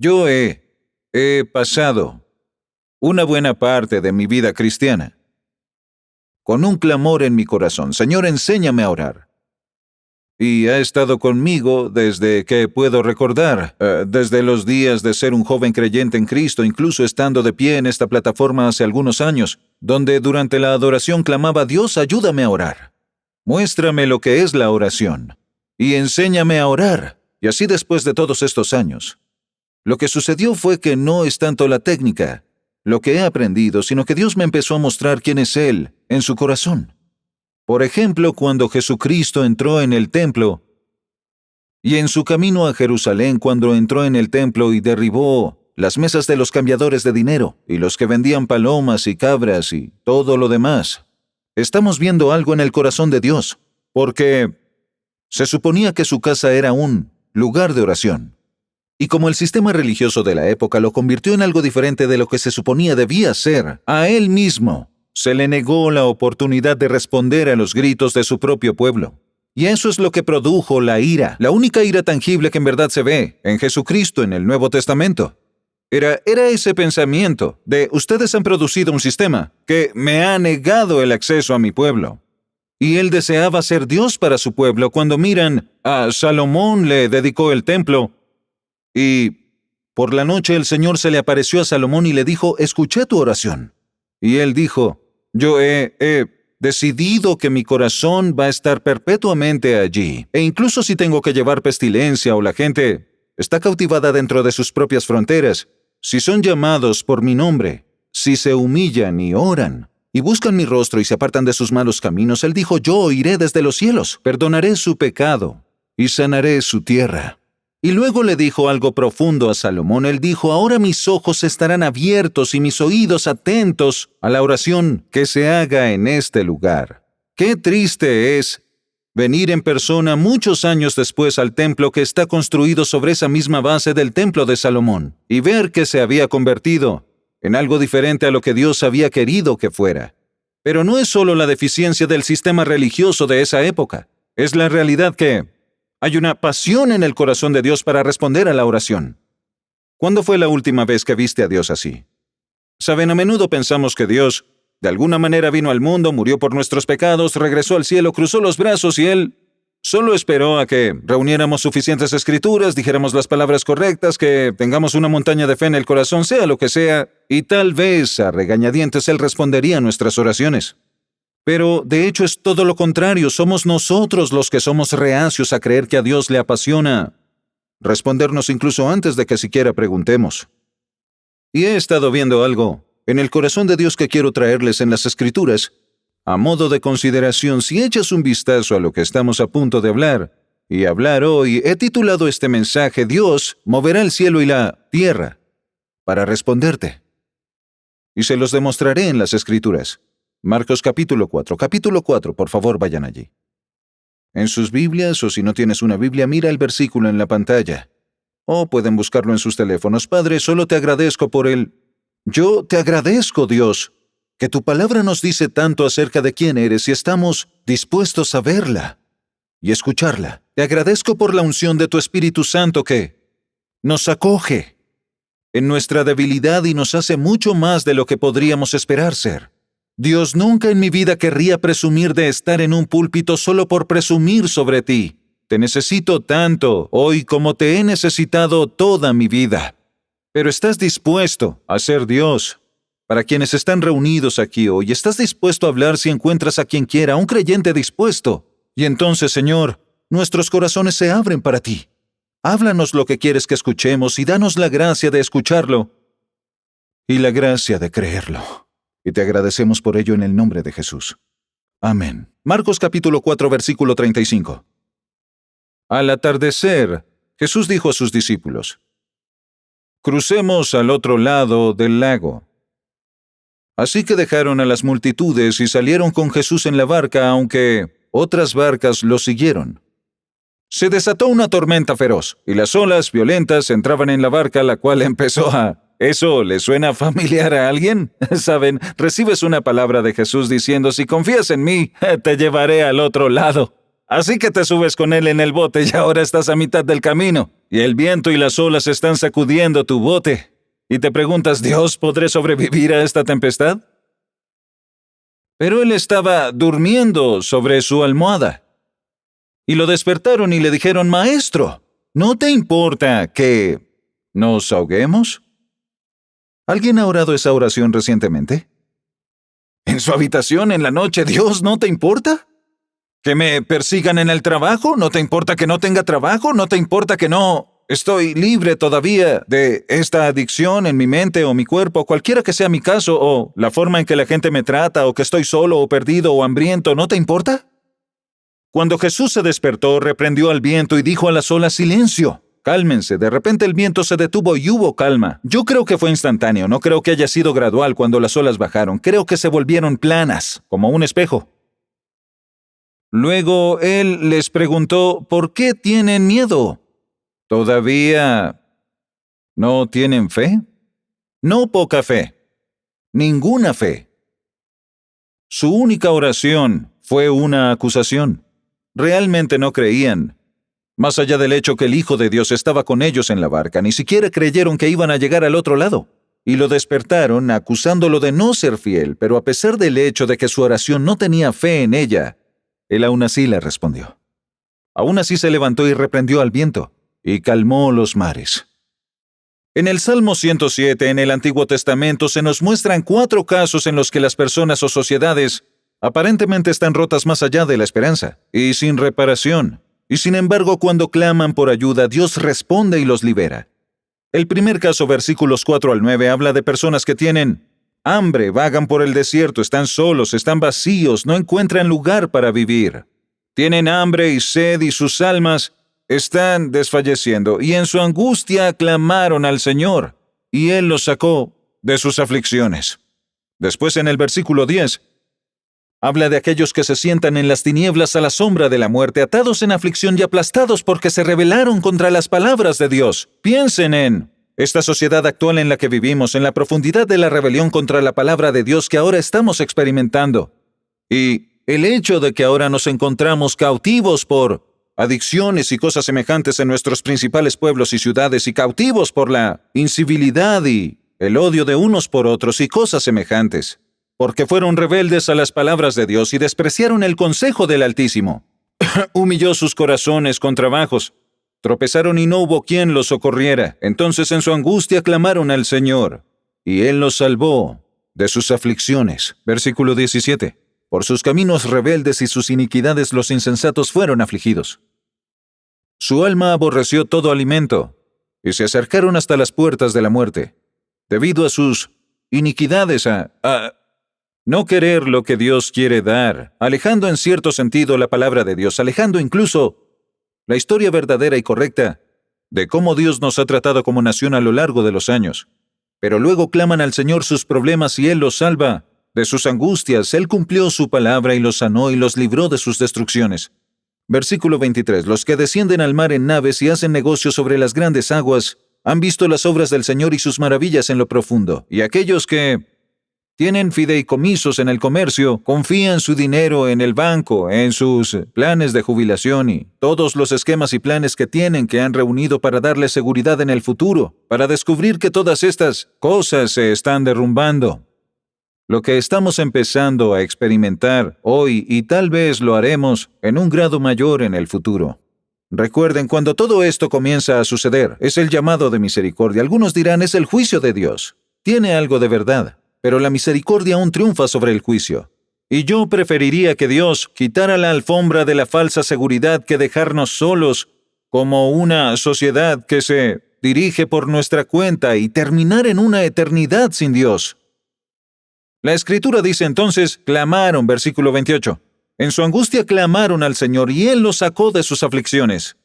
Yo he pasado una buena parte de mi vida cristiana con un clamor en mi corazón: Señor, enséñame a orar. Y ha estado conmigo desde que puedo recordar, desde los días de ser un joven creyente en Cristo, incluso estando de pie en esta plataforma hace algunos años, donde durante la adoración clamaba: Dios, ayúdame a orar. Muéstrame lo que es la oración y enséñame a orar. Y así después de todos estos años, lo que sucedió fue que no es tanto la técnica, lo que he aprendido, sino que Dios me empezó a mostrar quién es Él en su corazón. Por ejemplo, cuando Jesucristo entró en el templo, y en su camino a Jerusalén, cuando entró en el templo y derribó las mesas de los cambiadores de dinero, y los que vendían palomas y cabras y todo lo demás, estamos viendo algo en el corazón de Dios, porque se suponía que su casa era un lugar de oración. Y como el sistema religioso de la época lo convirtió en algo diferente de lo que se suponía debía ser, a él mismo se le negó la oportunidad de responder a los gritos de su propio pueblo. Y eso es lo que produjo la ira, la única ira tangible que en verdad se ve en Jesucristo en el Nuevo Testamento. Era ese pensamiento de: ustedes han producido un sistema que me ha negado el acceso a mi pueblo. Y él deseaba ser Dios para su pueblo. Cuando miran a Salomón, le dedicó el templo, y por la noche el Señor se le apareció a Salomón y le dijo: escuché tu oración. Y él dijo: yo he decidido que mi corazón va a estar perpetuamente allí. E incluso si tengo que llevar pestilencia o la gente está cautivada dentro de sus propias fronteras, si son llamados por mi nombre, si se humillan y oran, y buscan mi rostro y se apartan de sus malos caminos, él dijo: yo oiré desde los cielos, perdonaré su pecado y sanaré su tierra. Y luego le dijo algo profundo a Salomón. Él dijo: ahora mis ojos estarán abiertos y mis oídos atentos a la oración que se haga en este lugar. Qué triste es venir en persona muchos años después al templo que está construido sobre esa misma base del templo de Salomón y ver que se había convertido en algo diferente a lo que Dios había querido que fuera. Pero no es solo la deficiencia del sistema religioso de esa época, es la realidad que hay una pasión en el corazón de Dios para responder a la oración. ¿Cuándo fue la última vez que viste a Dios así? Saben, a menudo pensamos que Dios, de alguna manera, vino al mundo, murió por nuestros pecados, regresó al cielo, cruzó los brazos y Él solo esperó a que reuniéramos suficientes escrituras, dijéramos las palabras correctas, que tengamos una montaña de fe en el corazón, sea lo que sea, y tal vez a regañadientes Él respondería a nuestras oraciones. Pero, de hecho, es todo lo contrario. Somos nosotros los que somos reacios a creer que a Dios le apasiona respondernos incluso antes de que siquiera preguntemos. Y he estado viendo algo en el corazón de Dios que quiero traerles en las Escrituras, a modo de consideración. Si echas un vistazo a lo que estamos a punto de hablar y hablar hoy, he titulado este mensaje: Dios moverá el cielo y la tierra para responderte. Y se los demostraré en las Escrituras. Marcos capítulo 4, por favor vayan allí. En sus Biblias, o si no tienes una Biblia, mira el versículo en la pantalla. O pueden buscarlo en sus teléfonos. Padre, solo te agradezco por Yo te agradezco, Dios, que tu palabra nos dice tanto acerca de quién eres y estamos dispuestos a verla y escucharla. Te agradezco por la unción de tu Espíritu Santo que nos acoge en nuestra debilidad y nos hace mucho más de lo que podríamos esperar ser. Dios, nunca en mi vida querría presumir de estar en un púlpito solo por presumir sobre ti. Te necesito tanto hoy como te he necesitado toda mi vida. Pero estás dispuesto a ser Dios para quienes están reunidos aquí hoy. Estás dispuesto a hablar si encuentras a quien quiera, un creyente dispuesto. Y entonces, Señor, nuestros corazones se abren para ti. Háblanos lo que quieres que escuchemos y danos la gracia de escucharlo y la gracia de creerlo. Y te agradecemos por ello en el nombre de Jesús. Amén. Marcos capítulo 4, versículo 35. Al atardecer, Jesús dijo a sus discípulos: crucemos al otro lado del lago. Así que dejaron a las multitudes y salieron con Jesús en la barca, aunque otras barcas lo siguieron. Se desató una tormenta feroz, y las olas violentas entraban en la barca, la cual empezó a... ¿Eso le suena familiar a alguien? Saben, recibes una palabra de Jesús diciendo: si confías en mí, te llevaré al otro lado. Así que te subes con él en el bote y ahora estás a mitad del camino, y el viento y las olas están sacudiendo tu bote. Y te preguntas, ¿Dios, podré sobrevivir a esta tempestad? Pero él estaba durmiendo sobre su almohada. Y lo despertaron y le dijeron, Maestro, ¿no te importa que nos ahoguemos? ¿Alguien ha orado esa oración recientemente? ¿En su habitación en la noche, Dios, no te importa? ¿Que me persigan en el trabajo? ¿No te importa que no tenga trabajo? ¿No te importa que no estoy libre todavía de esta adicción en mi mente o mi cuerpo, cualquiera que sea mi caso, o la forma en que la gente me trata, o que estoy solo o perdido o hambriento? ¿No te importa? Cuando Jesús se despertó, reprendió al viento y dijo a las olas, silencio, cálmense. De repente el viento se detuvo y hubo calma. Yo creo que fue instantáneo, no creo que haya sido gradual cuando las olas bajaron. Creo que se volvieron planas, como un espejo. Luego él les preguntó, ¿por qué tienen miedo? ¿Todavía no tienen fe? No poca fe, ninguna fe. Su única oración fue una acusación. Realmente no creían. Más allá del hecho que el Hijo de Dios estaba con ellos en la barca, ni siquiera creyeron que iban a llegar al otro lado. Y lo despertaron acusándolo de no ser fiel, pero a pesar del hecho de que su oración no tenía fe en ella, él aún así le respondió. Aún así se levantó y reprendió al viento, y calmó los mares. En el Salmo 107, en el Antiguo Testamento, se nos muestran 4 casos en los que las personas o sociedades aparentemente están rotas más allá de la esperanza, y sin reparación. Y sin embargo, cuando claman por ayuda, Dios responde y los libera. El primer caso, versículos 4 al 9, habla de personas que tienen hambre, vagan por el desierto, están solos, están vacíos, no encuentran lugar para vivir. Tienen hambre y sed y sus almas están desfalleciendo, y en su angustia clamaron al Señor, y Él los sacó de sus aflicciones. Después, en el versículo 10, habla de aquellos que se sientan en las tinieblas a la sombra de la muerte, atados en aflicción y aplastados porque se rebelaron contra las palabras de Dios. Piensen en esta sociedad actual en la que vivimos, en la profundidad de la rebelión contra la palabra de Dios que ahora estamos experimentando. Y el hecho de que ahora nos encontramos cautivos por adicciones y cosas semejantes en nuestros principales pueblos y ciudades, y cautivos por la incivilidad y el odio de unos por otros y cosas semejantes, porque fueron rebeldes a las palabras de Dios y despreciaron el consejo del Altísimo. Humilló sus corazones con trabajos. Tropezaron y no hubo quien los socorriera. Entonces en su angustia clamaron al Señor, y Él los salvó de sus aflicciones. Versículo 17. Por sus caminos rebeldes y sus iniquidades los insensatos fueron afligidos. Su alma aborreció todo alimento, y se acercaron hasta las puertas de la muerte, debido a sus iniquidades, a no querer lo que Dios quiere dar, alejando en cierto sentido la palabra de Dios, alejando incluso la historia verdadera y correcta de cómo Dios nos ha tratado como nación a lo largo de los años. Pero luego claman al Señor sus problemas y Él los salva de sus angustias. Él cumplió su palabra y los sanó y los libró de sus destrucciones. Versículo 23. Los que descienden al mar en naves y hacen negocios sobre las grandes aguas han visto las obras del Señor y sus maravillas en lo profundo. Y aquellos que tienen fideicomisos en el comercio, confían su dinero en el banco, en sus planes de jubilación y todos los esquemas y planes que tienen que han reunido para darle seguridad en el futuro, para descubrir que todas estas cosas se están derrumbando. Lo que estamos empezando a experimentar hoy, y tal vez lo haremos en un grado mayor en el futuro. Recuerden, cuando todo esto comienza a suceder, es el llamado de misericordia. Algunos dirán, es el juicio de Dios. Tiene algo de verdad. Pero la misericordia aún triunfa sobre el juicio. Y yo preferiría que Dios quitara la alfombra de la falsa seguridad que dejarnos solos como una sociedad que se dirige por nuestra cuenta y terminar en una eternidad sin Dios. La Escritura dice entonces, clamaron, versículo 28. En su angustia clamaron al Señor y Él los sacó de sus aflicciones.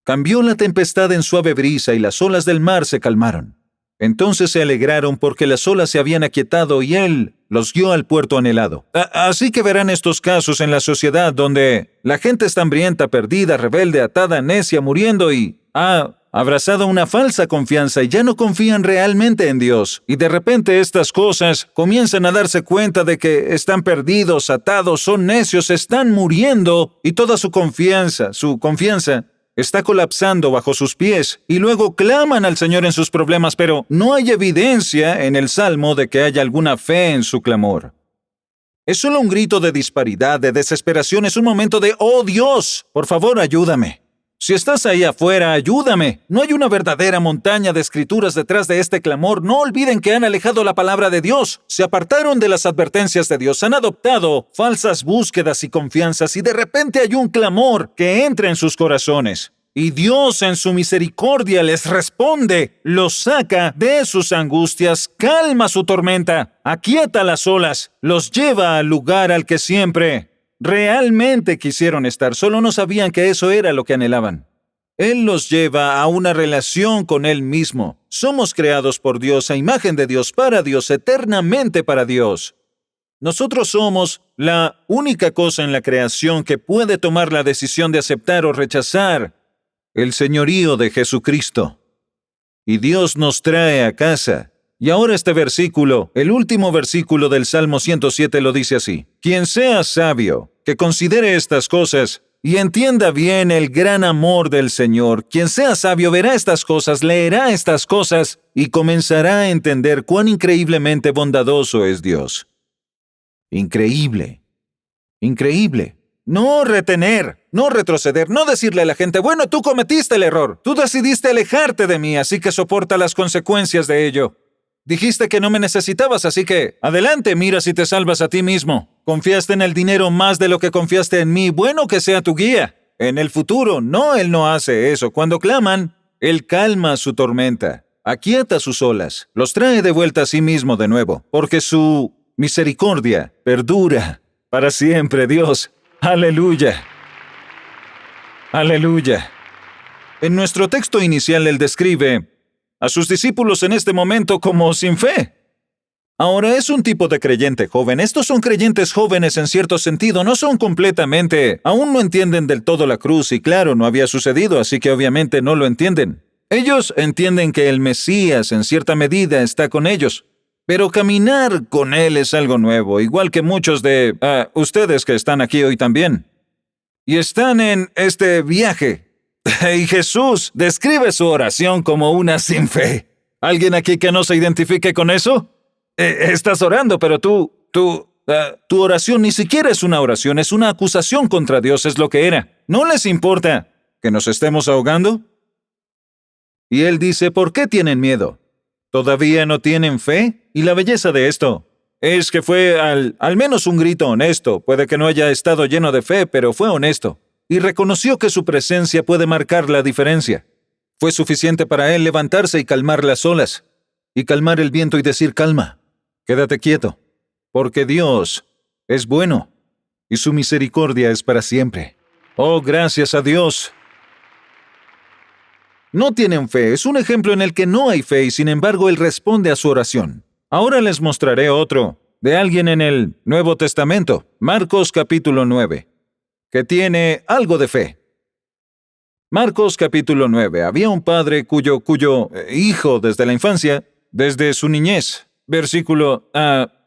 Cambió la tempestad en suave brisa y las olas del mar se calmaron. Entonces se alegraron porque las olas se habían aquietado y Él los guió al puerto anhelado. Así que verán estos casos en la sociedad donde la gente está hambrienta, perdida, rebelde, atada, necia, muriendo y abrazado una falsa confianza y ya no confían realmente en Dios. Y de repente estas cosas comienzan a darse cuenta de que están perdidos, atados, son necios, están muriendo y toda su confianza está colapsando bajo sus pies y luego claman al Señor en sus problemas, pero no hay evidencia en el Salmo de que haya alguna fe en su clamor. Es solo un grito de disparidad, de desesperación, es un momento de «¡Oh Dios! Por favor, ayúdame». Si estás ahí afuera, ayúdame. No hay una verdadera montaña de escrituras detrás de este clamor. No olviden que han alejado la palabra de Dios. Se apartaron de las advertencias de Dios. Han adoptado falsas búsquedas y confianzas y de repente hay un clamor que entra en sus corazones. Y Dios en su misericordia les responde, los saca de sus angustias, calma su tormenta, aquieta las olas, los lleva al lugar al que siempre realmente quisieron estar, solo no sabían que eso era lo que anhelaban. Él los lleva a una relación con Él mismo. Somos creados por Dios, a imagen de Dios, para Dios, eternamente para Dios. Nosotros somos la única cosa en la creación que puede tomar la decisión de aceptar o rechazar el señorío de Jesucristo. Y Dios nos trae a casa. Y ahora este versículo, el último versículo del Salmo 107 lo dice así. Quien sea sabio, que considere estas cosas y entienda bien el gran amor del Señor. Quien sea sabio verá estas cosas, leerá estas cosas y comenzará a entender cuán increíblemente bondadoso es Dios. Increíble. Increíble. No retener, no retroceder, no decirle a la gente, bueno, tú cometiste el error, tú decidiste alejarte de mí, así que soporta las consecuencias de ello. Dijiste que no me necesitabas, así que adelante, mira si te salvas a ti mismo. Confiaste en el dinero más de lo que confiaste en mí, bueno que sea tu guía. En el futuro, no, Él no hace eso. Cuando claman, Él calma su tormenta, aquieta sus olas, los trae de vuelta a sí mismo de nuevo, porque su misericordia perdura para siempre, Dios. ¡Aleluya! ¡Aleluya! En nuestro texto inicial Él describe a sus discípulos en este momento como sin fe. Ahora es un tipo de creyente joven. Estos son creyentes jóvenes en cierto sentido, no son completamente, aún no entienden del todo la cruz y claro, no había sucedido, así que obviamente no lo entienden. Ellos entienden que el Mesías en cierta medida está con ellos, pero caminar con Él es algo nuevo, igual que muchos de ustedes que están aquí hoy también. Y están en este viaje. Y Jesús describe su oración como una sin fe. ¿Alguien aquí que no se identifique con eso? Estás orando, pero tu oración ni siquiera es una oración, es una acusación contra Dios, es lo que era. ¿No les importa que nos estemos ahogando? Y Él dice, ¿por qué tienen miedo? ¿Todavía no tienen fe? Y la belleza de esto es que fue al menos un grito honesto. Puede que no haya estado lleno de fe, pero fue honesto. Y reconoció que su presencia puede marcar la diferencia. Fue suficiente para él levantarse y calmar las olas, y calmar el viento y decir, calma, quédate quieto, porque Dios es bueno, y su misericordia es para siempre. Oh, gracias a Dios. No tienen fe, es un ejemplo en el que no hay fe, y sin embargo Él responde a su oración. Ahora les mostraré otro, de alguien en el Nuevo Testamento, Marcos capítulo 9. Que tiene algo de fe. Marcos capítulo 9. Había un padre cuyo hijo desde la infancia, desde su niñez. Versículo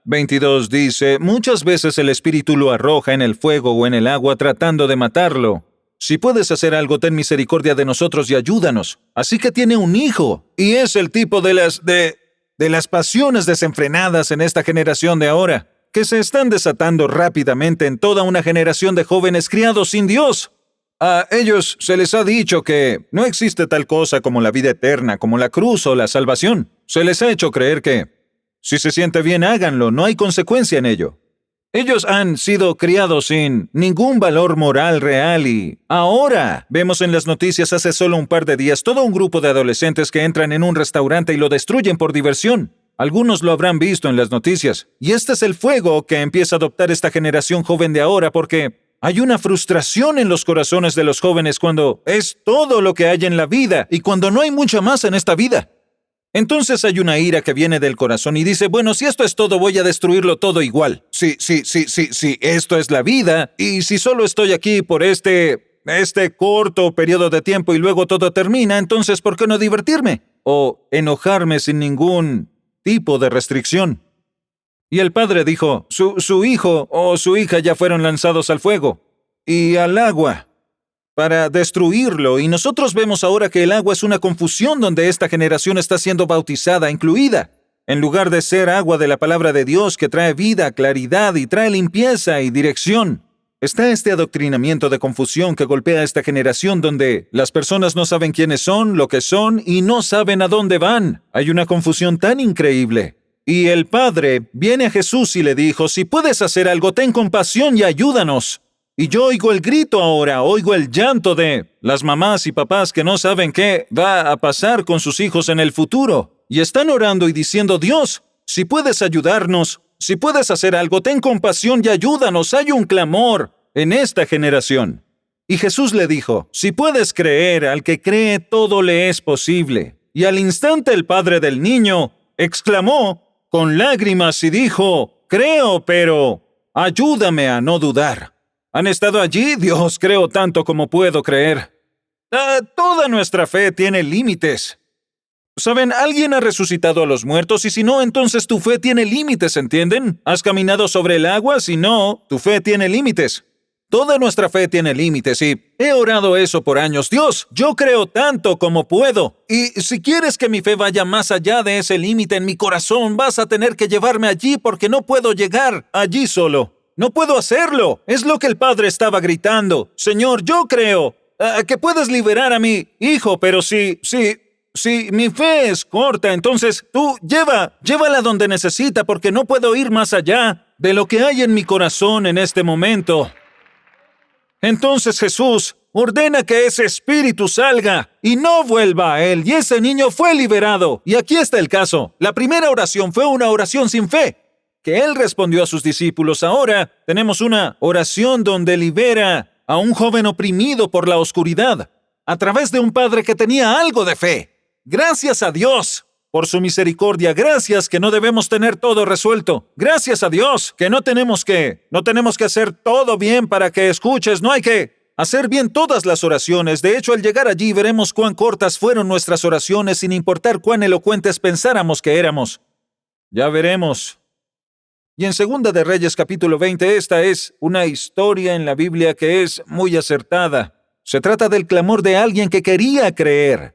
22 dice, muchas veces el espíritu lo arroja en el fuego o en el agua tratando de matarlo. Si puedes hacer algo, ten misericordia de nosotros y ayúdanos. Así que tiene un hijo, y es el tipo de las pasiones desenfrenadas en esta generación de ahora, que se están desatando rápidamente en toda una generación de jóvenes criados sin Dios. A ellos se les ha dicho que no existe tal cosa como la vida eterna, como la cruz o la salvación. Se les ha hecho creer que, si se siente bien, háganlo, no hay consecuencia en ello. Ellos han sido criados sin ningún valor moral real y ahora vemos en las noticias hace solo un par de días todo un grupo de adolescentes que entran en un restaurante y lo destruyen por diversión. Algunos lo habrán visto en las noticias. Y este es el fuego que empieza a adoptar esta generación joven de ahora porque hay una frustración en los corazones de los jóvenes cuando es todo lo que hay en la vida y cuando no hay mucha más en esta vida. Entonces hay una ira que viene del corazón y dice, bueno, si esto es todo, voy a destruirlo todo igual. Sí, esto es la vida y si solo estoy aquí por este este corto periodo de tiempo y luego todo termina, entonces ¿por qué no divertirme? O enojarme sin ningún tipo de restricción. Y el padre dijo, su hijo o su hija ya fueron lanzados al fuego y al agua para destruirlo, y nosotros vemos ahora que el agua es una confusión donde esta generación está siendo bautizada, incluida, en lugar de ser agua de la palabra de Dios que trae vida, claridad y trae limpieza y dirección. Está este adoctrinamiento de confusión que golpea a esta generación donde las personas no saben quiénes son, lo que son y no saben a dónde van. Hay una confusión tan increíble. Y el padre viene a Jesús y le dijo, si puedes hacer algo, ten compasión y ayúdanos. Y yo oigo el grito ahora, oigo el llanto de las mamás y papás que no saben qué va a pasar con sus hijos en el futuro. Y están orando y diciendo, Dios, si puedes ayudarnos, si puedes hacer algo, ten compasión y ayúdanos. Hay un clamor en esta generación. Y Jesús le dijo, si puedes creer, al que cree todo le es posible. Y al instante el padre del niño exclamó con lágrimas y dijo, creo, pero ayúdame a no dudar. ¿Han estado allí? Dios, creo tanto como puedo creer. Toda nuestra fe tiene límites. ¿Saben? Alguien ha resucitado a los muertos y si no, entonces tu fe tiene límites, ¿entienden? ¿Has caminado sobre el agua? Si no, tu fe tiene límites. Toda nuestra fe tiene límites y he orado eso por años. Dios, yo creo tanto como puedo. Y si quieres que mi fe vaya más allá de ese límite en mi corazón, vas a tener que llevarme allí porque no puedo llegar allí solo. No puedo hacerlo. Es lo que el padre estaba gritando. Señor, yo creo que puedes liberar a mi hijo, pero si mi fe es corta, entonces tú llévala donde necesita porque no puedo ir más allá de lo que hay en mi corazón en este momento. Entonces Jesús ordena que ese espíritu salga y no vuelva a él, y ese niño fue liberado. Y aquí está el caso. La primera oración fue una oración sin fe, que él respondió a sus discípulos. Ahora tenemos una oración donde libera a un joven oprimido por la oscuridad, a través de un padre que tenía algo de fe. Gracias a Dios por su misericordia. Gracias que no debemos tener todo resuelto. Gracias a Dios que no tenemos que hacer todo bien para que escuches. No hay que hacer bien todas las oraciones. De hecho, al llegar allí veremos cuán cortas fueron nuestras oraciones sin importar cuán elocuentes pensáramos que éramos. Ya veremos. Y en Segunda de Reyes capítulo 20, esta es una historia en la Biblia que es muy acertada. Se trata del clamor de alguien que quería creer.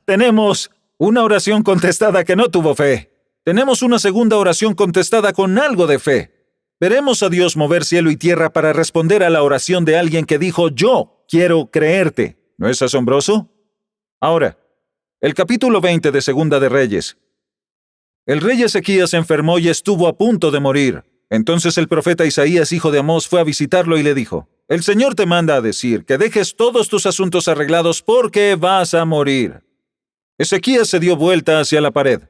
Tenemos una oración contestada que no tuvo fe. Tenemos una segunda oración contestada con algo de fe. Veremos a Dios mover cielo y tierra para responder a la oración de alguien que dijo, yo quiero creerte. ¿No es asombroso? Ahora, el capítulo 20 de Segunda de Reyes. El rey Ezequías se enfermó y estuvo a punto de morir. Entonces el profeta Isaías, hijo de Amós, fue a visitarlo y le dijo, el Señor te manda a decir que dejes todos tus asuntos arreglados porque vas a morir. Ezequías se dio vuelta hacia la pared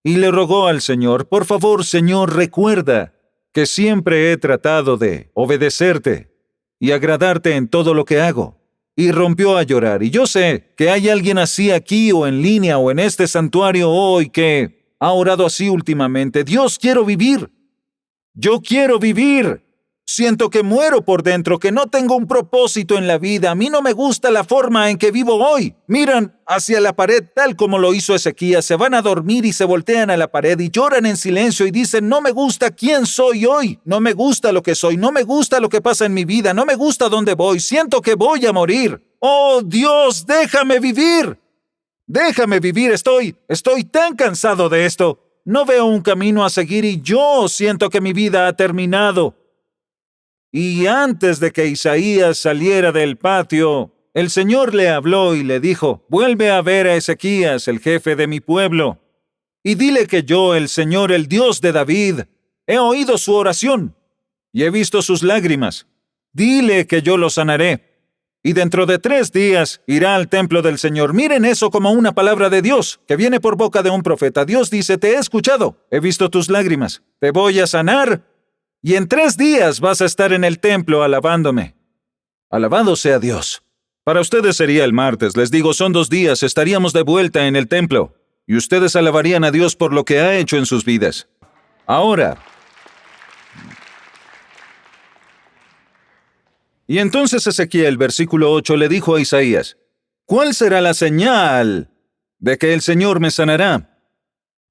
y le rogó al Señor, por favor, Señor, recuerda que siempre he tratado de obedecerte y agradarte en todo lo que hago. Y rompió a llorar. Y yo sé que hay alguien así aquí o en línea o en este santuario hoy que ha orado así últimamente. Dios, quiero vivir. Yo quiero vivir. Siento que muero por dentro, que no tengo un propósito en la vida. A mí no me gusta la forma en que vivo hoy. Miran hacia la pared tal como lo hizo Ezequías. Se van a dormir y se voltean a la pared y lloran en silencio y dicen, no me gusta quién soy hoy. No me gusta lo que soy. No me gusta lo que pasa en mi vida. No me gusta dónde voy. Siento que voy a morir. Oh, Dios, déjame vivir. Déjame vivir. Estoy tan cansado de esto. No veo un camino a seguir y yo siento que mi vida ha terminado. Y antes de que Isaías saliera del patio, el Señor le habló y le dijo, vuelve a ver a Ezequías, el jefe de mi pueblo, y dile que yo, el Señor, el Dios de David, he oído su oración y he visto sus lágrimas. Dile que yo lo sanaré. Y dentro de 3 días irá al templo del Señor. Miren eso como una palabra de Dios, que viene por boca de un profeta. Dios dice, te he escuchado, he visto tus lágrimas, te voy a sanar, y en 3 días vas a estar en el templo alabándome. Alabado sea Dios. Para ustedes sería el martes, les digo, son 2 días, estaríamos de vuelta en el templo, y ustedes alabarían a Dios por lo que ha hecho en sus vidas. Ahora, Y entonces Ezequiel, versículo 8, le dijo a Isaías, ¿cuál será la señal de que el Señor me sanará?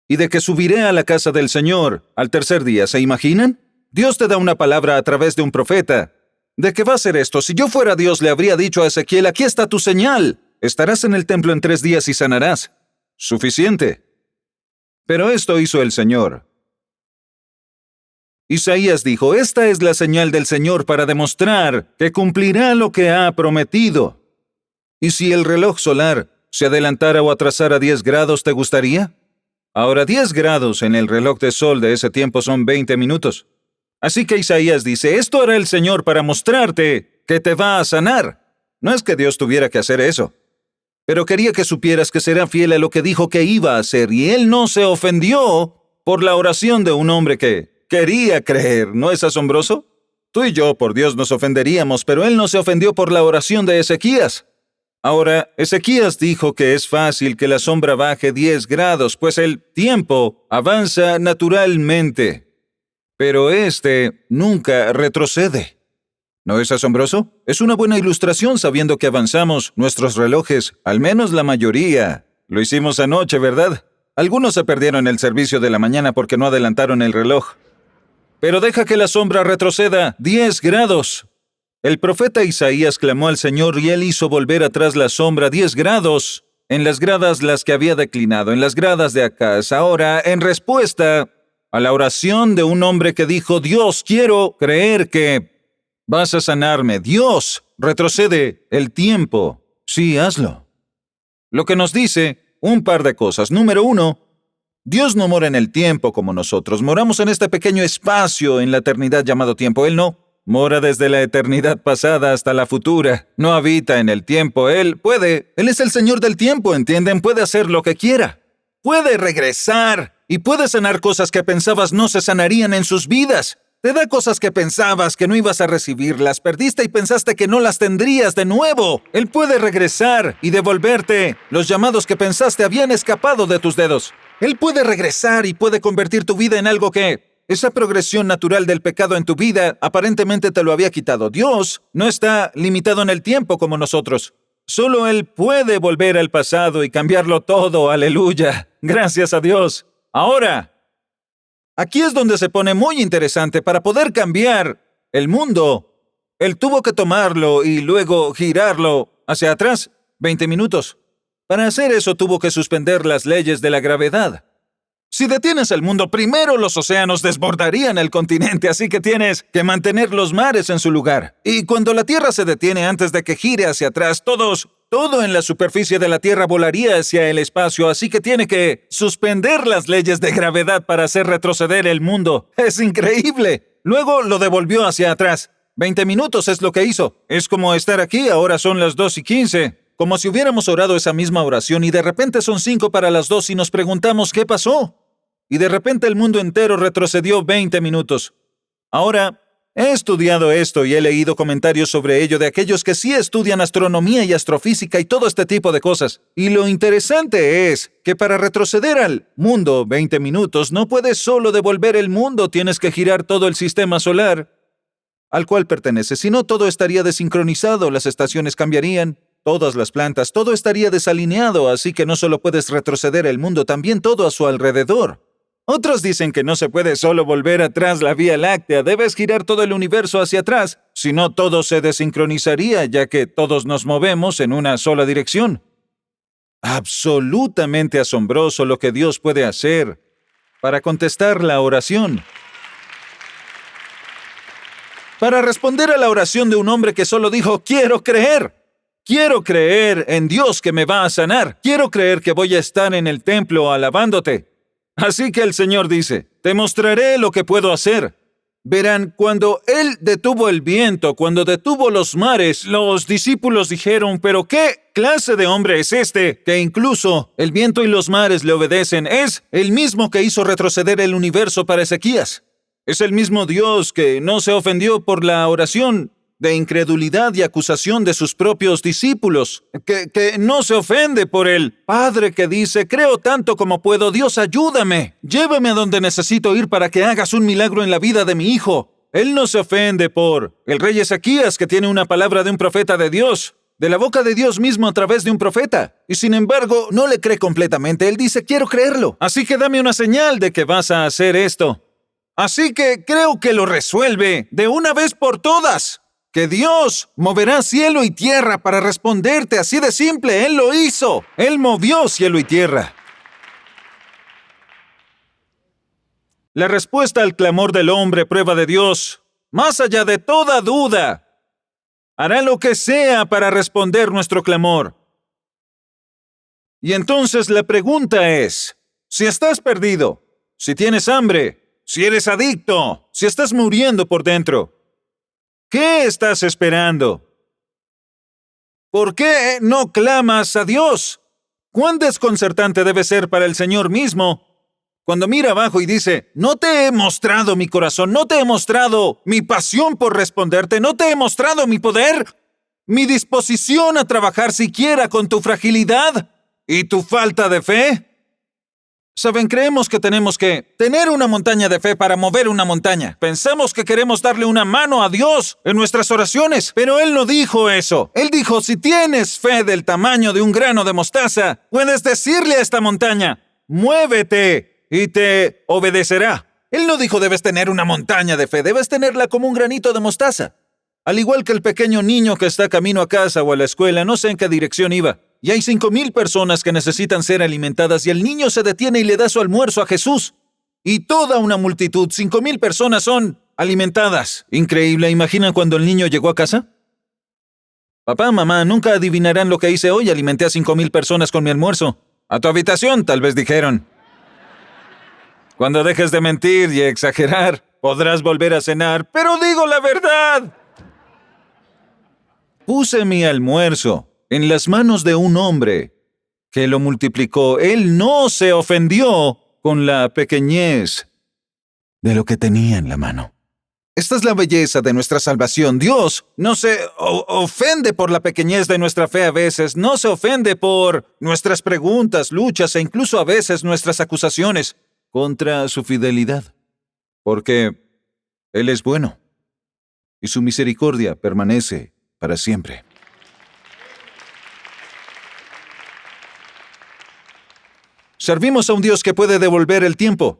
Y de que subiré a la casa del Señor al tercer día. ¿Se imaginan? Dios te da una palabra a través de un profeta. ¿De qué va a ser esto? Si yo fuera Dios, le habría dicho a Ezequiel, aquí está tu señal. Estarás en el templo en 3 días y sanarás. Suficiente. Pero esto hizo el Señor. Isaías dijo, esta es la señal del Señor para demostrar que cumplirá lo que ha prometido. ¿Y si el reloj solar se adelantara o atrasara 10 grados, te gustaría? Ahora 10 grados en el reloj de sol de ese tiempo son 20 minutos. Así que Isaías dice, esto hará el Señor para mostrarte que te va a sanar. No es que Dios tuviera que hacer eso, pero quería que supieras que será fiel a lo que dijo que iba a hacer, y Él no se ofendió por la oración de un hombre que quería creer. ¿No es asombroso? Tú y yo, por Dios, nos ofenderíamos, pero Él no se ofendió por la oración de Ezequías. Ahora, Ezequías dijo que es fácil que la sombra baje 10 grados, pues el tiempo avanza naturalmente. Pero nunca retrocede. ¿No es asombroso? Es una buena ilustración sabiendo que avanzamos nuestros relojes, al menos la mayoría. Lo hicimos anoche, ¿verdad? Algunos se perdieron el servicio de la mañana porque no adelantaron el reloj. Pero deja que la sombra retroceda 10 grados. El profeta Isaías clamó al Señor y Él hizo volver atrás la sombra 10 grados, en las gradas las que había declinado, en las gradas de Acaz. Ahora, en respuesta a la oración de un hombre que dijo, Dios, quiero creer que vas a sanarme. Dios, retrocede el tiempo. Sí, hazlo. Lo que nos dice un par de cosas. Número 1, Dios no mora en el tiempo como nosotros. Moramos en este pequeño espacio en la eternidad llamado tiempo. Él no. Mora desde la eternidad pasada hasta la futura. No habita en el tiempo. Él es el Señor del tiempo, ¿entienden? Puede hacer lo que quiera. Puede regresar y puede sanar cosas que pensabas no se sanarían en sus vidas. Te da cosas que pensabas que no ibas a recibir, las perdiste y pensaste que no las tendrías de nuevo. Él puede regresar y devolverte los llamados que pensaste habían escapado de tus dedos. Él puede regresar y puede convertir tu vida en algo que esa progresión natural del pecado en tu vida aparentemente te lo había quitado. Dios no está limitado en el tiempo como nosotros. Solo Él puede volver al pasado y cambiarlo todo. ¡Aleluya! ¡Gracias a Dios! Ahora, aquí es donde se pone muy interesante. Para poder cambiar el mundo, Él tuvo que tomarlo y luego girarlo hacia atrás 20 minutos. Para hacer eso tuvo que suspender las leyes de la gravedad. Si detienes el mundo, primero los océanos desbordarían el continente, así que tienes que mantener los mares en su lugar. Y cuando la Tierra se detiene antes de que gire hacia atrás, todo en la superficie de la Tierra volaría hacia el espacio, así que tiene que suspender las leyes de gravedad para hacer retroceder el mundo. ¡Es increíble! Luego lo devolvió hacia atrás. 20 minutos es lo que hizo. Es como estar aquí, ahora son las 2:15. Como si hubiéramos orado esa misma oración y de repente son 5 para las 2 y nos preguntamos ¿qué pasó? Y de repente el mundo entero retrocedió 20 minutos. Ahora, he estudiado esto y he leído comentarios sobre ello de aquellos que sí estudian astronomía y astrofísica y todo este tipo de cosas. Y lo interesante es que para retroceder al mundo 20 minutos no puedes solo devolver el mundo, tienes que girar todo el sistema solar al cual pertenece. Si no, todo estaría desincronizado, las estaciones cambiarían, todas las plantas, todo estaría desalineado, así que no solo puedes retroceder el mundo, también todo a su alrededor. Otros dicen que no se puede solo volver atrás la Vía Láctea, debes girar todo el universo hacia atrás, si no todo se desincronizaría, ya que todos nos movemos en una sola dirección. Absolutamente asombroso lo que Dios puede hacer para contestar la oración. Para responder a la oración de un hombre que solo dijo, quiero creer en Dios que me va a sanar, quiero creer que voy a estar en el templo alabándote. Así que el Señor dice, te mostraré lo que puedo hacer. Verán, cuando Él detuvo el viento, cuando detuvo los mares, los discípulos dijeron, ¿pero qué clase de hombre es este? Que incluso el viento y los mares le obedecen. Es el mismo que hizo retroceder el universo para Ezequías. Es el mismo Dios que no se ofendió por la oración de incredulidad y acusación de sus propios discípulos, que no se ofende por el Padre que dice, creo tanto como puedo, Dios ayúdame, llévame a donde necesito ir para que hagas un milagro en la vida de mi hijo. Él no se ofende por el rey Ezequías, que tiene una palabra de un profeta de Dios, de la boca de Dios mismo a través de un profeta. Y sin embargo, no le cree completamente. Él dice, quiero creerlo. Así que dame una señal de que vas a hacer esto. Así que creo que lo resuelve de una vez por todas. Que Dios moverá cielo y tierra para responderte, así de simple. Él lo hizo. Él movió cielo y tierra. La respuesta al clamor del hombre, prueba de Dios, más allá de toda duda, hará lo que sea para responder nuestro clamor. Y entonces la pregunta es, si estás perdido, si tienes hambre, si eres adicto, si estás muriendo por dentro, ¿qué estás esperando? ¿Por qué no clamas a Dios? ¿Cuán desconcertante debe ser para el Señor mismo cuando mira abajo y dice, no te he mostrado mi corazón, no te he mostrado mi pasión por responderte, no te he mostrado mi poder, mi disposición a trabajar siquiera con tu fragilidad y tu falta de fe? Saben, creemos que tenemos que tener una montaña de fe para mover una montaña. Pensamos que queremos darle una mano a Dios en nuestras oraciones, pero Él no dijo eso. Él dijo, si tienes fe del tamaño de un grano de mostaza, puedes decirle a esta montaña, muévete y te obedecerá. Él no dijo, debes tener una montaña de fe, debes tenerla como un granito de mostaza. Al igual que el pequeño niño que está camino a casa o a la escuela, no sé en qué dirección iba. Y hay 5,000 personas que necesitan ser alimentadas y el niño se detiene y le da su almuerzo a Jesús. Y toda una multitud, 5,000 personas son alimentadas. Increíble, ¿imaginan cuando el niño llegó a casa? Papá, mamá, nunca adivinarán lo que hice hoy, alimenté a 5,000 personas con mi almuerzo. A tu habitación, tal vez dijeron. Cuando dejes de mentir y exagerar, podrás volver a cenar, pero digo la verdad. Puse mi almuerzo en las manos de un hombre que lo multiplicó. Él no se ofendió con la pequeñez de lo que tenía en la mano. Esta es la belleza de nuestra salvación. Dios no se ofende por la pequeñez de nuestra fe a veces, no se ofende por nuestras preguntas, luchas e incluso a veces nuestras acusaciones contra su fidelidad, porque Él es bueno y su misericordia permanece para siempre. Servimos a un Dios que puede devolver el tiempo.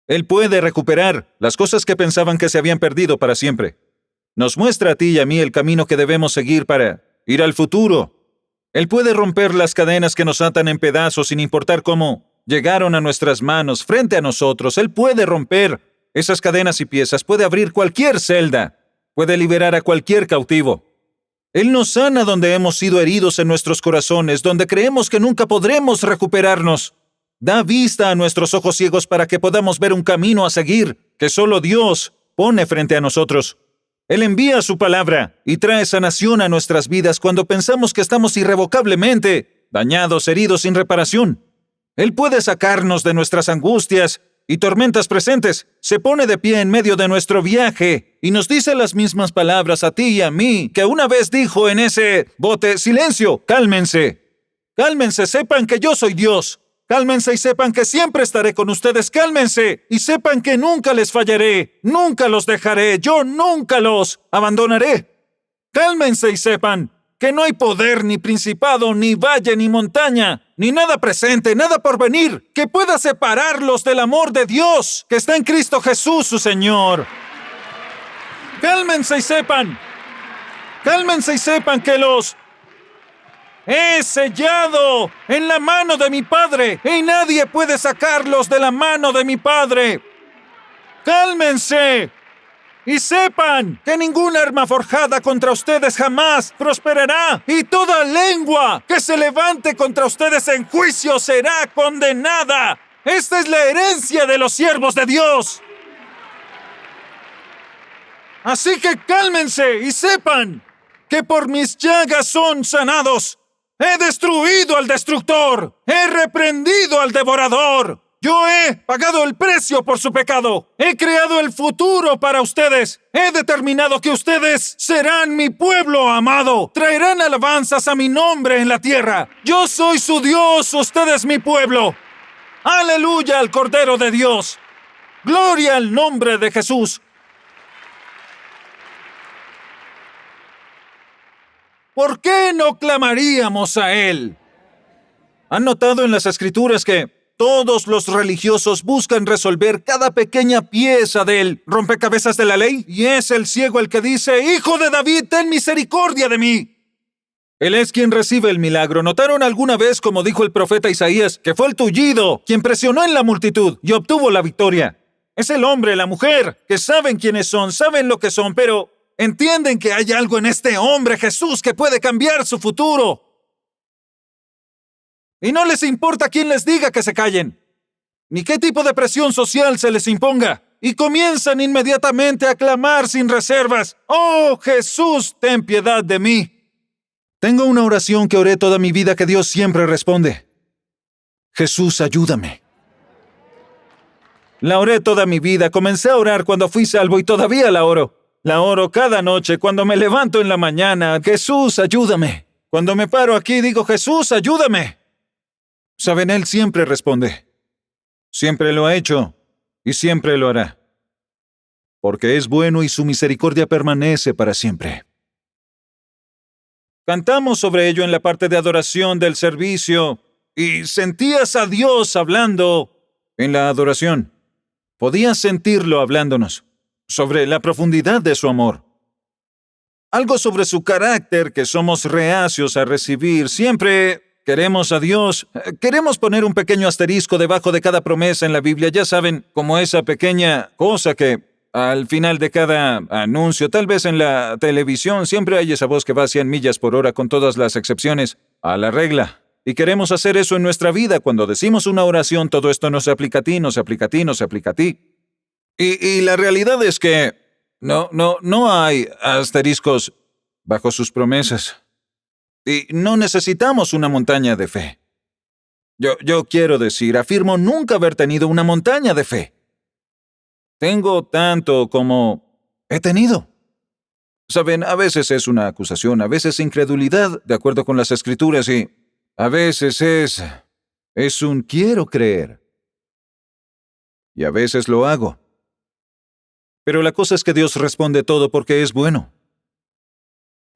Él puede recuperar las cosas que pensaban que se habían perdido para siempre. Nos muestra a ti y a mí el camino que debemos seguir para ir al futuro. Él puede romper las cadenas que nos atan en pedazos sin importar cómo llegaron a nuestras manos frente a nosotros. Él puede romper esas cadenas y piezas, puede abrir cualquier celda, puede liberar a cualquier cautivo. Él nos sana donde hemos sido heridos en nuestros corazones, donde creemos que nunca podremos recuperarnos. Da vista a nuestros ojos ciegos para que podamos ver un camino a seguir que solo Dios pone frente a nosotros. Él envía su palabra y trae sanación a nuestras vidas cuando pensamos que estamos irrevocablemente dañados, heridos sin reparación. Él puede sacarnos de nuestras angustias y tormentas presentes. Se pone de pie en medio de nuestro viaje y nos dice las mismas palabras a ti y a mí que una vez dijo en ese bote, silencio, cálmense. Cálmense, sepan que yo soy Dios. Cálmense y sepan que siempre estaré con ustedes. Cálmense y sepan que nunca les fallaré. Nunca los dejaré. Yo nunca los abandonaré. Cálmense y sepan que no hay poder, ni principado, ni valle, ni montaña, ni nada presente, nada por venir, que pueda separarlos del amor de Dios, que está en Cristo Jesús, su Señor. Cálmense y sepan que los he sellado en la mano de mi Padre, y nadie puede sacarlos de la mano de mi Padre. Cálmense y sepan que ninguna arma forjada contra ustedes jamás prosperará, y toda lengua que se levante contra ustedes en juicio será condenada. Esta es la herencia de los siervos de Dios. Así que cálmense y sepan que por mis llagas son sanados. He destruido al destructor. He reprendido al devorador. Yo he pagado el precio por su pecado. He creado el futuro para ustedes. He determinado que ustedes serán mi pueblo amado. Traerán alabanzas a mi nombre en la tierra. Yo soy su Dios, ustedes mi pueblo. Aleluya al Cordero de Dios. Gloria al nombre de Jesús. ¿por qué no clamaríamos a Él? ¿Han notado en las Escrituras que todos los religiosos buscan resolver cada pequeña pieza del rompecabezas de la ley? Y es el ciego el que dice, «Hijo de David, ten misericordia de mí». Él es quien recibe el milagro. ¿Notaron alguna vez, como dijo el profeta Isaías, que fue el tullido quien presionó en la multitud y obtuvo la victoria? Es el hombre, la mujer, que saben quiénes son, saben lo que son, pero entienden que hay algo en este hombre, Jesús, que puede cambiar su futuro. Y no les importa quién les diga que se callen, ni qué tipo de presión social se les imponga. Y comienzan inmediatamente a clamar sin reservas, «Oh, Jesús, ten piedad de mí». Tengo una oración que oré toda mi vida que Dios siempre responde. Jesús, ayúdame. La oré toda mi vida, comencé a orar cuando fui salvo y todavía la oro. La oro cada noche cuando me levanto en la mañana. Jesús, ayúdame. Cuando me paro aquí digo, Jesús, ayúdame. Saben, Él siempre responde. Siempre lo ha hecho y siempre lo hará. Porque es bueno y su misericordia permanece para siempre. Cantamos sobre ello en la parte de adoración del servicio y sentías a Dios hablando en la adoración. Podías sentirlo hablándonos sobre la profundidad de su amor. Algo sobre su carácter que somos reacios a recibir. Siempre queremos a Dios. Queremos poner un pequeño asterisco debajo de cada promesa en la Biblia. Ya saben, como esa pequeña cosa que al final de cada anuncio, tal vez en la televisión, siempre hay esa voz que va a 100 millas por hora con todas las excepciones a la regla. Y queremos hacer eso en nuestra vida. Cuando decimos una oración, todo esto no se aplica a ti, no se aplica a ti, no se aplica a ti. Y la realidad es que no hay asteriscos bajo sus promesas. Y no necesitamos una montaña de fe. Yo quiero decir, afirmo nunca haber tenido una montaña de fe. Tengo tanto como he tenido. Saben, a veces es una acusación, a veces incredulidad, de acuerdo con las Escrituras, y a veces es un quiero creer. Y a veces lo hago. Pero la cosa es que Dios responde todo porque es bueno.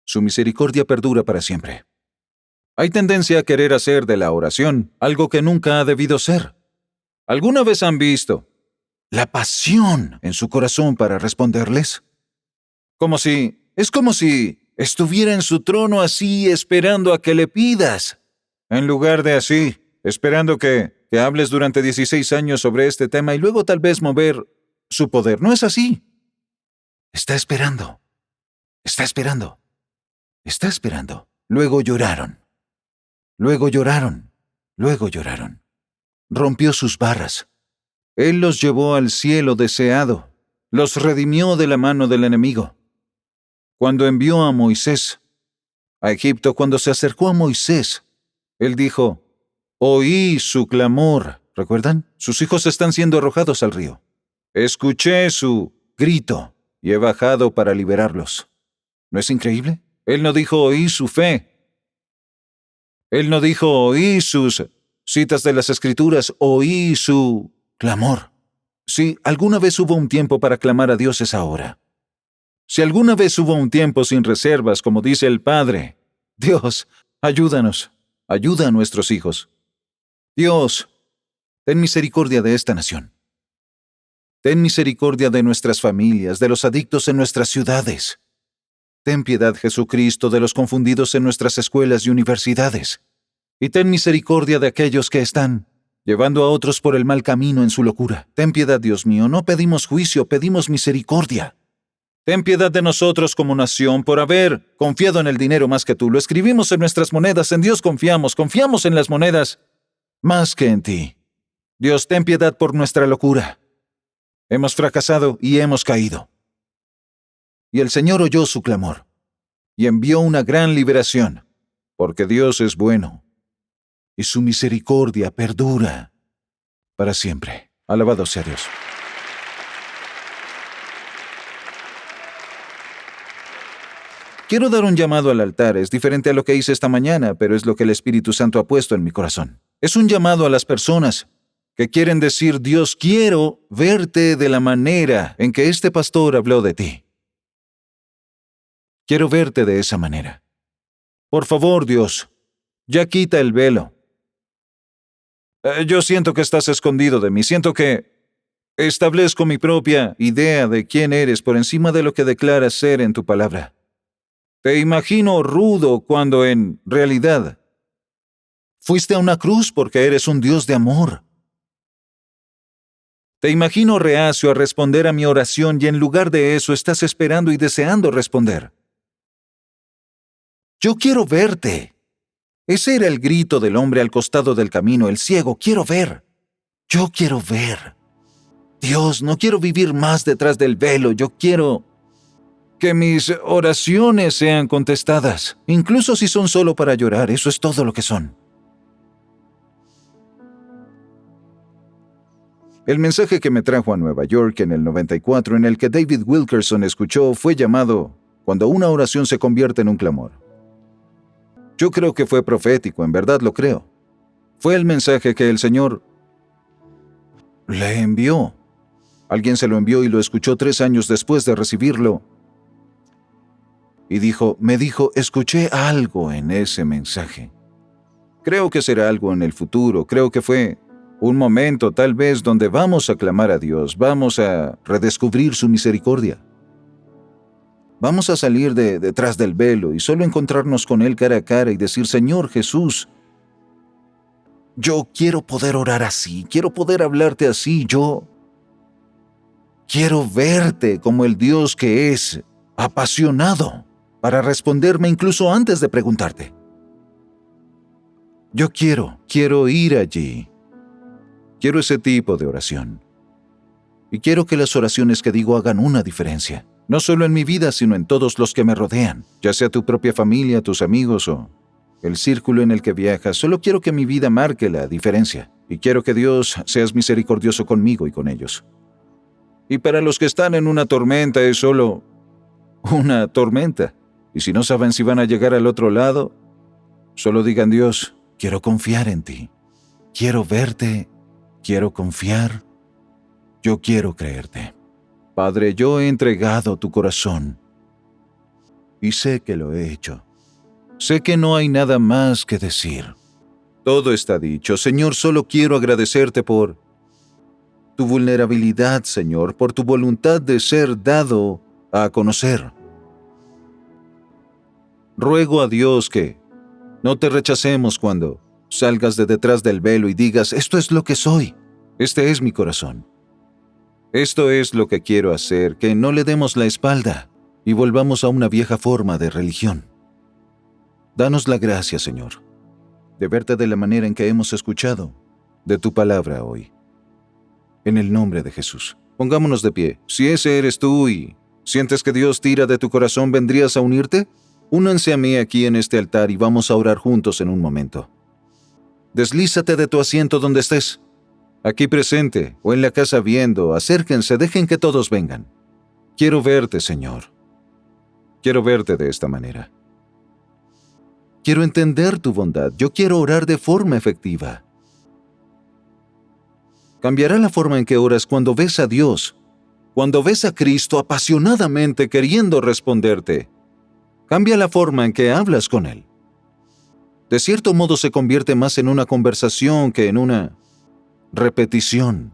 Su misericordia perdura para siempre. Hay tendencia a querer hacer de la oración algo que nunca ha debido ser. ¿Alguna vez han visto la pasión en su corazón para responderles? Es como si estuviera en su trono así esperando a que le pidas, en lugar de así, esperando que hables durante 16 años sobre este tema y luego tal vez mover su poder. No es así. Está esperando. Está esperando. Está esperando. Luego lloraron. Luego lloraron. Luego lloraron. Rompió sus barras. Él los llevó al cielo deseado. Los redimió de la mano del enemigo. Cuando envió a Moisés a Egipto, cuando se acercó a Moisés, Él dijo, oí su clamor. ¿Recuerdan? Sus hijos están siendo arrojados al río. Escuché su grito y he bajado para liberarlos. ¿No es increíble? Él no dijo oí su fe. Él no dijo oí sus citas de las Escrituras, oí su clamor. Si alguna vez hubo un tiempo para clamar a Dios es ahora. Si alguna vez hubo un tiempo sin reservas, como dice el Padre, Dios, ayúdanos, ayuda a nuestros hijos. Dios, ten misericordia de esta nación. Ten misericordia de nuestras familias, de los adictos en nuestras ciudades. Ten piedad, Jesucristo, de los confundidos en nuestras escuelas y universidades. Y ten misericordia de aquellos que están llevando a otros por el mal camino en su locura. Ten piedad, Dios mío, no pedimos juicio, pedimos misericordia. Ten piedad de nosotros como nación por haber confiado en el dinero más que tú. Lo escribimos en nuestras monedas, en Dios confiamos en las monedas más que en ti. Dios, ten piedad por nuestra locura. Hemos fracasado y hemos caído. Y el Señor oyó su clamor y envió una gran liberación, porque Dios es bueno y su misericordia perdura para siempre. Alabado sea Dios. Quiero dar un llamado al altar. Es diferente a lo que hice esta mañana, pero es lo que el Espíritu Santo ha puesto en mi corazón. Es un llamado a las personas que quieren decir, Dios, quiero verte de la manera en que este pastor habló de ti. Quiero verte de esa manera. Por favor, Dios, ya quita el velo. Yo siento que estás escondido de mí, siento que establezco mi propia idea de quién eres por encima de lo que declaras ser en tu palabra. Te imagino rudo cuando en realidad fuiste a una cruz porque eres un Dios de amor. Te imagino reacio a responder a mi oración y en lugar de eso estás esperando y deseando responder. Yo quiero verte. Ese era el grito del hombre al costado del camino, el ciego. Quiero ver. Yo quiero ver. Dios, no quiero vivir más detrás del velo. Yo quiero que mis oraciones sean contestadas, incluso si son solo para llorar. Eso es todo lo que son. El mensaje que me trajo a Nueva York en el 94, en el que David Wilkerson escuchó, fue llamado "Cuando una oración se convierte en un clamor". Yo creo que fue profético, en verdad lo creo. Fue el mensaje que el Señor le envió. Alguien se lo envió y lo escuchó 3 años después de recibirlo. Y me dijo, escuché algo en ese mensaje. Creo que será algo en el futuro, creo que fue un momento tal vez donde vamos a clamar a Dios, vamos a redescubrir su misericordia. Vamos a salir de detrás del velo y solo encontrarnos con Él cara a cara y decir, Señor Jesús, yo quiero poder orar así, quiero poder hablarte así, yo quiero verte como el Dios que es, apasionado, para responderme incluso antes de preguntarte. Yo quiero ir allí. Quiero ese tipo de oración. Y quiero que las oraciones que digo hagan una diferencia. No solo en mi vida, sino en todos los que me rodean, ya sea tu propia familia, tus amigos o el círculo en el que viajas. Solo quiero que mi vida marque la diferencia. Y quiero que Dios seas misericordioso conmigo y con ellos. Y para los que están en una tormenta es solo una tormenta. Y si no saben si van a llegar al otro lado, solo digan, Dios, quiero confiar en ti. Quiero verte. Quiero confiar. Yo quiero creerte. Padre, yo he entregado tu corazón. Y sé que lo he hecho. Sé que no hay nada más que decir. Todo está dicho. Señor, solo quiero agradecerte por tu vulnerabilidad, Señor, por tu voluntad de ser dado a conocer. Ruego a Dios que no te rechacemos cuando salgas de detrás del velo y digas, esto es lo que soy, este es mi corazón. Esto es lo que quiero hacer, que no le demos la espalda y volvamos a una vieja forma de religión. Danos la gracia, Señor, de verte de la manera en que hemos escuchado de tu palabra hoy. En el nombre de Jesús. Pongámonos de pie. Si ese eres tú y sientes que Dios tira de tu corazón, ¿vendrías a unirte? Únanse a mí aquí en este altar y vamos a orar juntos en un momento. Deslízate de tu asiento donde estés. Aquí presente o en la casa viendo, acérquense, dejen que todos vengan. Quiero verte, Señor. Quiero verte de esta manera. Quiero entender tu bondad. Yo quiero orar de forma efectiva. Cambiará la forma en que oras cuando ves a Dios, cuando ves a Cristo apasionadamente queriendo responderte. Cambia la forma en que hablas con Él. De cierto modo se convierte más en una conversación que en una repetición.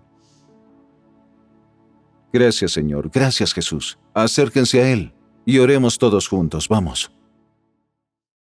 Gracias, Señor. Gracias, Jesús. Acérquense a Él y oremos todos juntos. Vamos.